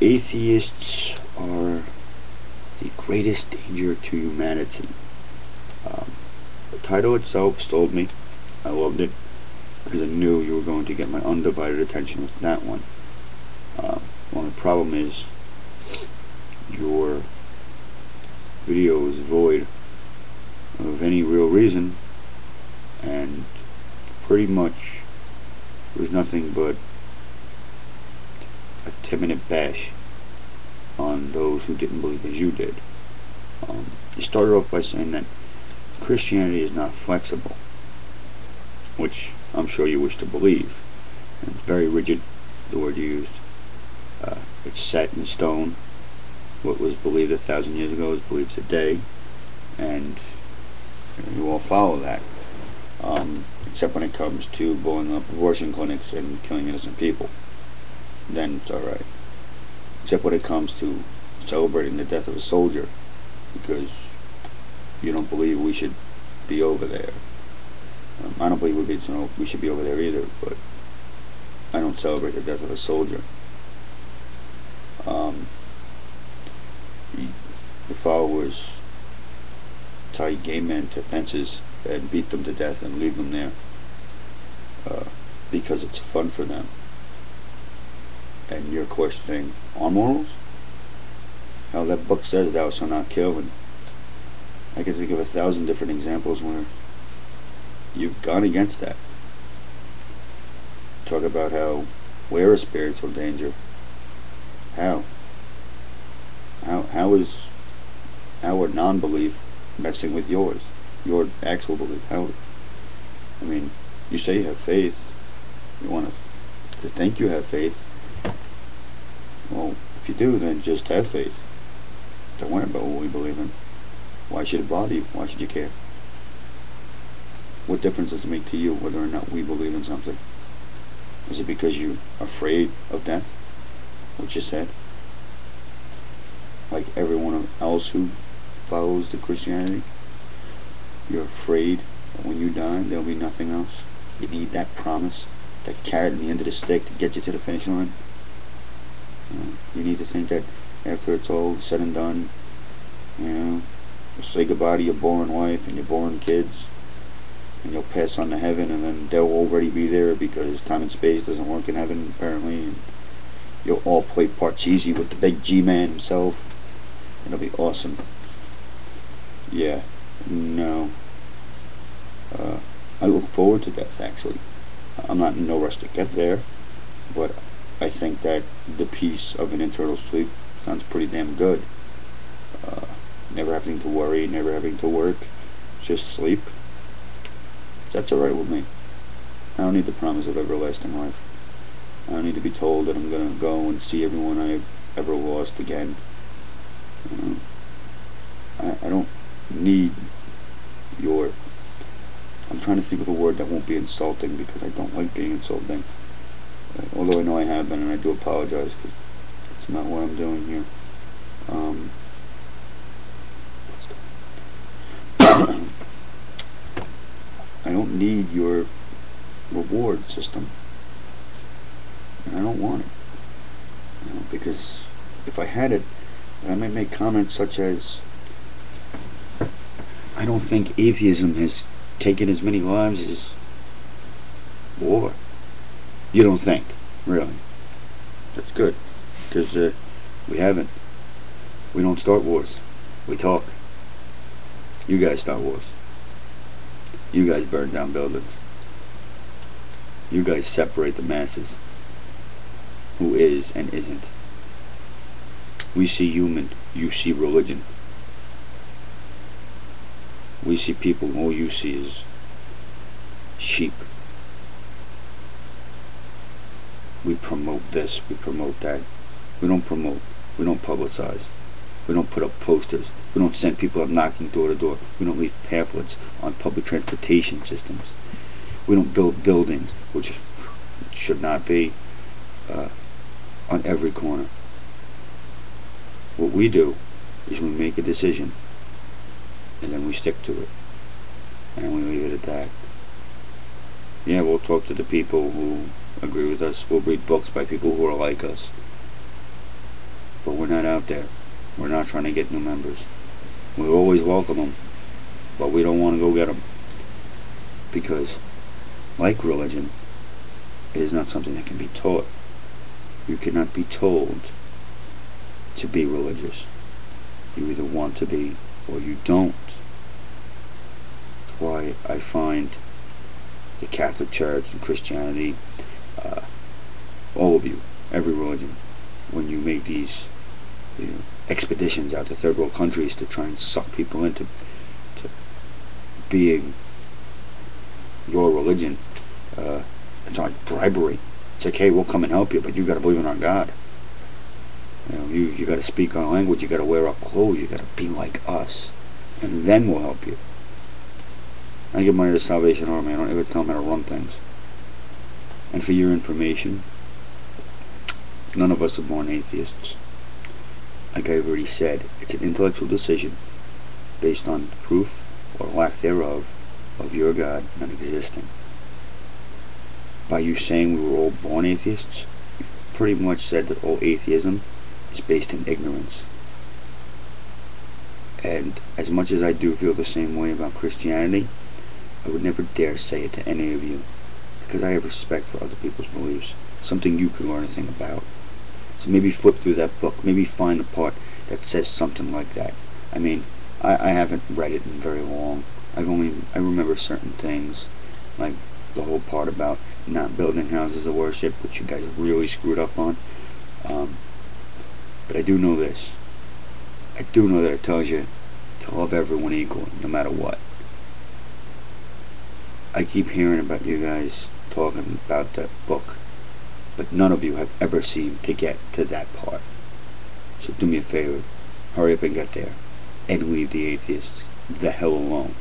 Atheists are the greatest danger to humanity. The title itself sold me. I loved it because I knew you were going to get my undivided attention with that one. Well, the problem is your video is void of any real reason, and pretty much was nothing but a 10-minute bash on those who didn't believe as you did. You started off by saying that Christianity is not flexible, which I'm sure you wish to believe. And it's very rigid, the word you used. It's set in stone. What was believed 1,000 years ago is believed today, and you all follow that. Except when it comes to blowing up abortion clinics and killing innocent people. Then it's alright. Except when it comes to celebrating the death of a soldier, because you don't believe we should be over there. I don't believe we should be over there either, but I don't celebrate the death of a soldier. The followers tie gay men to fences and beat them to death and leave them there because it's fun for them. And you're questioning our morals? How that book says thou shalt not kill, and I can think of 1,000 different examples where you've gone against that. Talk about how we're a spiritual danger. How is our non-belief messing with yours, your actual belief? How? I mean, you say you have faith. You want to think you have faith. Well, if you do, then just have faith. Don't worry about what we believe in. Why should it bother you? Why should you care? What difference does it make to you whether or not we believe in something? Is it because you're afraid of death, which you said? Like everyone else who follows the Christianity, you're afraid that when you die there'll be nothing else. You need that promise, that carrot in the end of the stick to get you to the finish line. You need to think that after it's all said and done, you'll say goodbye to your boring wife and your boring kids, and you'll pass on to heaven, and then they'll already be there because time and space doesn't work in heaven apparently, and you'll all play Parcheesi with the big G-man himself. It'll be awesome. Yeah, no. I look forward to death, actually. I'm not in no rush to get there, but I think that the peace of an eternal sleep sounds pretty damn good. Never having to worry, never having to work, just sleep. That's alright with me. I don't need the promise of everlasting life. I don't need to be told that I'm going to go and see everyone I've ever lost again. I don't need your... I'm trying to think of a word that won't be insulting, because I don't like being insulting. Although I know I have been, and I do apologize, because it's not what I'm doing here. I don't need your reward system, and I don't want it. Because if I had it, I might make comments such as, I don't think atheism has taken as many lives as war. You don't think, really? That's good, because we haven't. We don't start wars. We talk. You guys start wars. You guys burn down buildings. You guys separate the masses. Who is and isn't. We see human. You see religion. We see people. All you see is sheep. We promote this. We promote that. We don't promote. We don't publicize. We don't put up posters. We don't send people up knocking door to door. We don't leave pamphlets on public transportation systems. We don't build buildings, which should not be, on every corner. What we do is we make a decision, and then we stick to it, and we leave it at that. Yeah, we'll talk to the people who agree with us. We'll read books by people who are like us. but we're not out there. We're not trying to get new members. We always welcome them, but we don't want to go get them. Because, like religion, it is not something that can be taught. You cannot be told to be religious. You either want to be or you don't. That's why I find the Catholic Church and Christianity, all of you, every religion, when you make these expeditions out to third world countries to try and suck people into being your religion, it's like bribery. It's like, hey, we'll come and help you, but you got to believe in our God. You got to speak our language. You got to wear our clothes. You got to be like us, and then we'll help you. I give money to the Salvation Army. I don't ever tell them how to run things. And for your information, none of us are born atheists. Like I've already said, it's an intellectual decision based on proof or lack thereof of your God not existing. By you saying we were all born atheists, you've pretty much said that all atheism is based in ignorance. And as much as I do feel the same way about Christianity, I would never dare say it to any of you, because I have respect for other people's beliefs, something you can learn a thing about. So maybe flip through that book, maybe find a part that says something like that. I mean, I haven't read it in very long. I remember certain things, like the whole part about not building houses of worship, which you guys really screwed up on. But I do know this. I do know that it tells you to love everyone equally, no matter what. I keep hearing about you guys talking about that book, but none of you have ever seemed to get to that part. So do me a favor, hurry up and get there, and leave the atheists the hell alone.